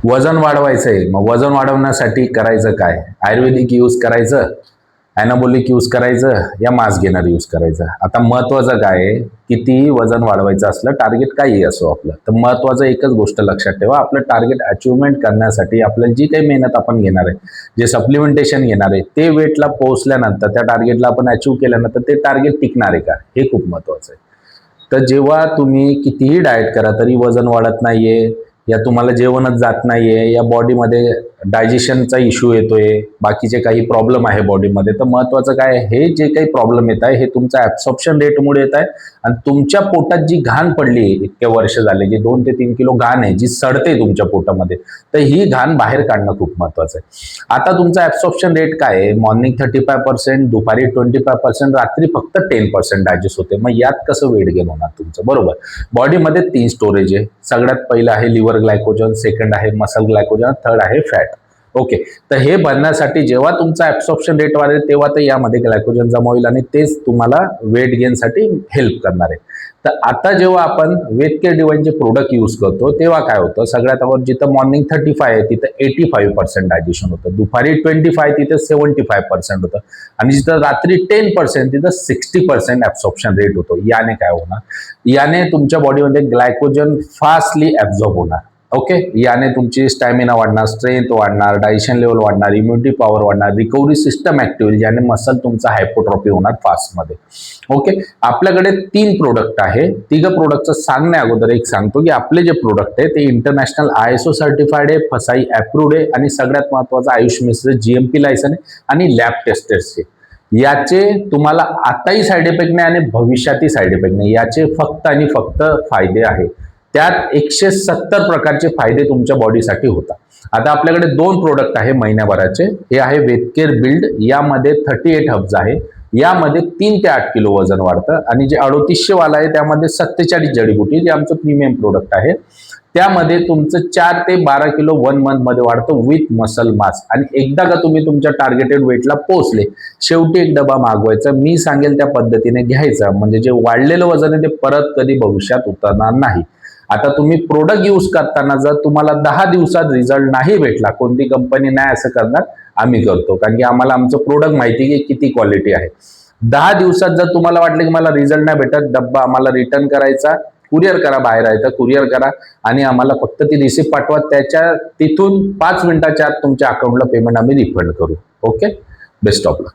वजन वाढवायचंय, मग वजन वाढवण्यासाठी करायचं काय? आयुर्वेदिक यूज करायचं, ॲनाबॉलिक यूज करायचं, या मास गेनर यूज करायचं? आता महत्वाचं काय आहे, कितीही वजन वाढवायचं असलं, टार्गेट काही असो आपलं, तर महत्वाचं एकच गोष्ट लक्षात ठेवा, आपलं टार्गेट अचिव्हमेंट करण्यासाठी आपल्याला जी काही मेहनत आपण घेणार आहे, जे सप्लिमेंटेशन घेणार आहे, ते वेटला पोहोचल्यानंतर, त्या टार्गेटला आपण अचिव्ह केल्यानंतर ते टार्गेट टिकणार आहे का, हे खूप महत्वाचं आहे. तर जेव्हा तुम्ही कितीही डाएट करा तरी वजन वाढत नाहीये, या तुम्हाला जेवणच जात नाहीये, या बॉडीमध्ये डायजेशनचा इश्यू येतोय, बाकीचे काही प्रॉब्लेम आहे बॉडीमध्ये, तर महत्वाचं काय, हे जे काही प्रॉब्लेम येत आहे हे तुमच्या ॲब्सॉर्प्शन रेटमुळे येत आहे आणि तुमच्या पोटात जी घाण पडली इतके वर्ष झाले, जी 2 ते 3 किलो घाण आहे, जी सडते तुमच्या पोटामध्ये, तर ही घाण बाहेर काढणं खूप महत्वाचं आहे. आता तुमचा ॲब्सॉर्प्शन रेट काय आहे, मॉर्निंग 35%, दुपारी 25%, रात्री फक्त 10% डायजेस्ट होते. मग यात कसं वेट गेन होणार तुमचं? बरोबर. बॉडीमध्ये 3 स्टोरेज आहे. सगळ्यात पहिलं आहे लिव्हर ग्लायकोजन, सेकंड आहे मसल ग्लायकोजन, थर्ड आहे फॅट. ओके, तर हे बनण्यासाठी जेव्हा तुमचा ॲब्सॉर्प्शन रेट वाढेल तेव्हा तर यामध्ये ग्लायकोजन जमा होईल आणि तेच तुम्हाला वेट गेनसाठी हेल्प करणार आहे. तर आता जेव्हा आपण वेट केअर डिवाइनचे प्रोडक्ट यूज करतो तेव्हा काय होतं, सगळ्यात अगोदर जिथं मॉर्निंग 35 आहे तिथं 85% डायजेशन होतं, दुपारी 25 तिथं 75% होतं आणि जिथं रात्री 10% तिथं 60% ॲब्सॉर्प्शन रेट होतो. याने काय होणार, याने तुमच्या बॉडीमध्ये ग्लायकोजन फास्टली ॲब्झॉर्ब होणार. ओके, याने तुमची स्टॅमिना वाढणार, स्ट्रेंथ वाढणार, डायजेशन लेवल वाढणार, इम्युनिटी पॉवर वाढणार, रिकव्हरी सिस्टम ऍक्टिव्ह होईल, ज्याने मसल तुमचा हायपोट्रॉफी होणार फास्टमध्ये. ओके, आपल्याकडे 3 प्रोडक्ट आहे. 3 प्रोडक्टचं सांगण्या अगोदर एक सांगतो की आपले जे प्रोडक्ट आहे ते इंटरनॅशनल ISO सर्टिफाईड आहे, फसाई अप्रूव्ड आहे आणि सगळ्यात महत्वाचं आयुष मिश्र GMP लायसन आहे आणि लॅब टेस्टेड आहे. याचे तुम्हाला आताही साईड इफेक्ट नाही आणि भविष्यातही साईड इफेक्ट नाही. याचे फक्त आणि फक्त फायदे आहेत. त्यात 170 प्रकारचे फायदे तुमच्या बॉडीसाठी होतात. आता आपल्याकडे 2 प्रोडक्ट आहे महिन्याभराचे. हे आहे वेटकेअर बिल्ड, यामध्ये 38 हब्स आहे. यामध्ये 3 ते 8 किलो वजन वाढतं आणि जे 3800 वाला आहे त्यामध्ये 47 जडीबुटी, जे आमचं प्रीमियम प्रोडक्ट आहे, त्यामध्ये तुमचं 4 ते 12 किलो 1 मंथ मध्ये वाढतं विथ मसल मास. आणि एकदा का तुम्ही तुमच्या टार्गेटेड वेटला पोहोचले, शेवटी एक डबा मागवायचा, मी सांगेल त्या पद्धतीने घ्यायचा, म्हणजे जे वाढलेलं वजन आहे ते परत कधी भविष्यात उतरणार नाही. आता तुम्ही प्रोडक्ट यूज करताना जर तुम्हाला 10 दिवसात रिझल्ट नाही भेटला, कोणती कंपनी नाही असं करणार, आम्ही करतो, कारण की आम्हाला आमचं प्रोडक्ट माहिती आहे की किती क्वालिटी आहे. 10 दिवसात जर तुम्हाला वाटलं की मला रिझल्ट नाही भेटत, डब्बा आम्हाला रिटर्न करायचा, कुरिअर करा, बाहेर आहे तर कुरिअर करा आणि आम्हाला फक्त ती रिसिप्ट पाठवा, त्याच्या तिथून 5 मिनिटाच्या आत तुमच्या अकाउंटला पेमेंट आम्ही रिफंड करू. Okay, best of luck.